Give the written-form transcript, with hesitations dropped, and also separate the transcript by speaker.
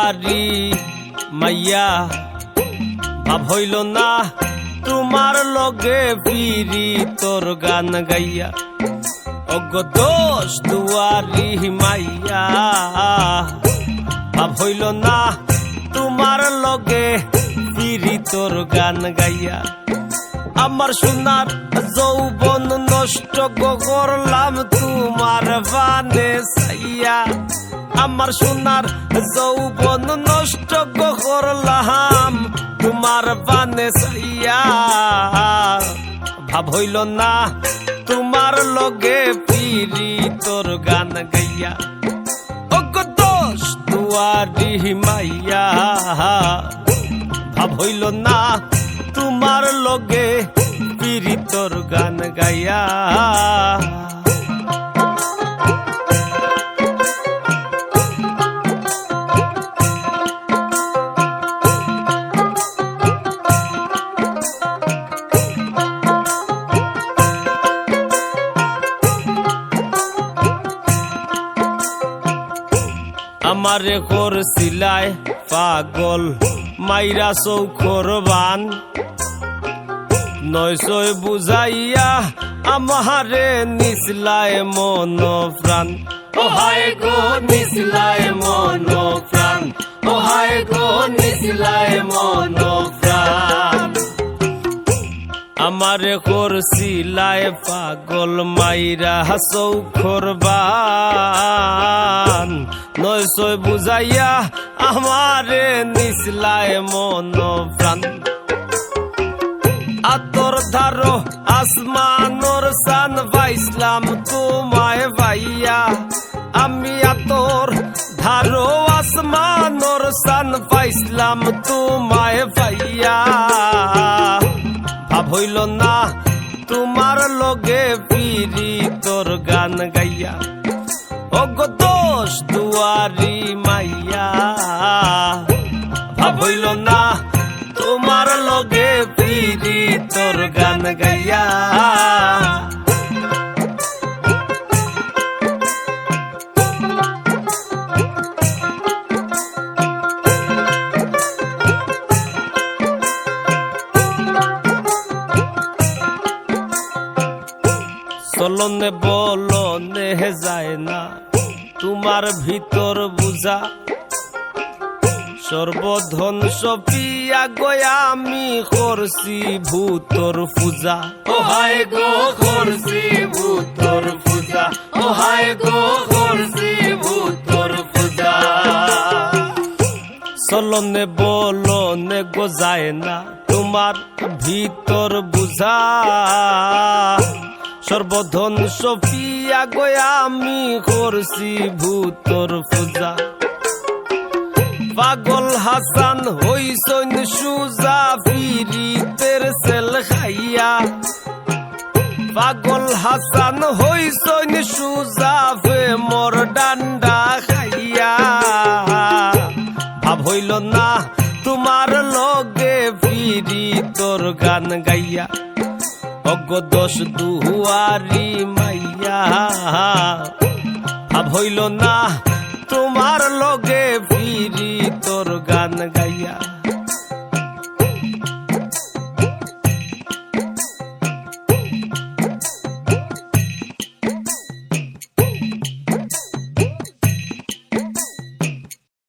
Speaker 1: দুয়ারি মাইয়া ভাব হইল না তোমার লগে ফিরি তোর গান গাইয়া অগ দোষ দুয়ারি মাইয়া ভাব হইল না তোমার লগে ফিরি তোর গান গাইয়া আমার সোনার যৌবন নষ্ট করলাম তোমার বানে চাইয়া আমার সোনার যৌবন নষ্ট করলাম তোমার বানে চাইয়া ভাব হইল না তোমার লগে ফিরি তোর গান গাইয়া অগ দোষ দুয়ারি মাইয়া ভাব হইল না তোমার লগে ফিরি তোর গান গাইয়া আমারে করছিলায় পাগল মাইরা চৌখর বান নয়সয় বুঝাইয়া আমারে নিসলায় মন প্রাণ ও হায় গো নিসলায় মন প্রাণ ও হায় গো নিসলায় মন প্রাণ আমারে করছিলায় পাগল মাইরা চৌখর বান নয়সয় বুঝাইয়া আমারে নিসলায় মন প্রাণ আতর ধারো আসমানোর সান পাইসলাম তোমায় ভাইয়া আমি আতর ধারো আসমানোর সান পাইসলাম তোমায় ভাইয়া ভাব হইল না তোমার লগে ফিরি তোর গান গাইয়া অগ দোষ দুয়ারি মাইয়া ভাব হইল না তোমার লগে ফিরি তোর গান গাইয়া চলনে বলনে যায় না তোমার ভিতর বুঝা সর্বধন সপিয়া গয়া আমি করছি ভূতর পূজা ও হায় গো করছি ভূতর পূজা ও হায় গো করছি ভূতর পূজা চলনে বলনে গো যায় না তোমার ভিতর বুঝা সর্বধন সপিয়া গয়া আমি করছি ভূতর পূজা পাগল হাসান হইসন সুজা ফিরিতের সেল খাইয়া পাগল হাসান হইসন সুজা ফে মোর ডান্ডা খাইয়া ভাব হইল না তোমার লগে ফিরি তোর গান গাইয়া অগ দোষ দুয়ারি মাইয়া ভাব হইল না তোমার লগে ফিরি তোর গান গাইয়া।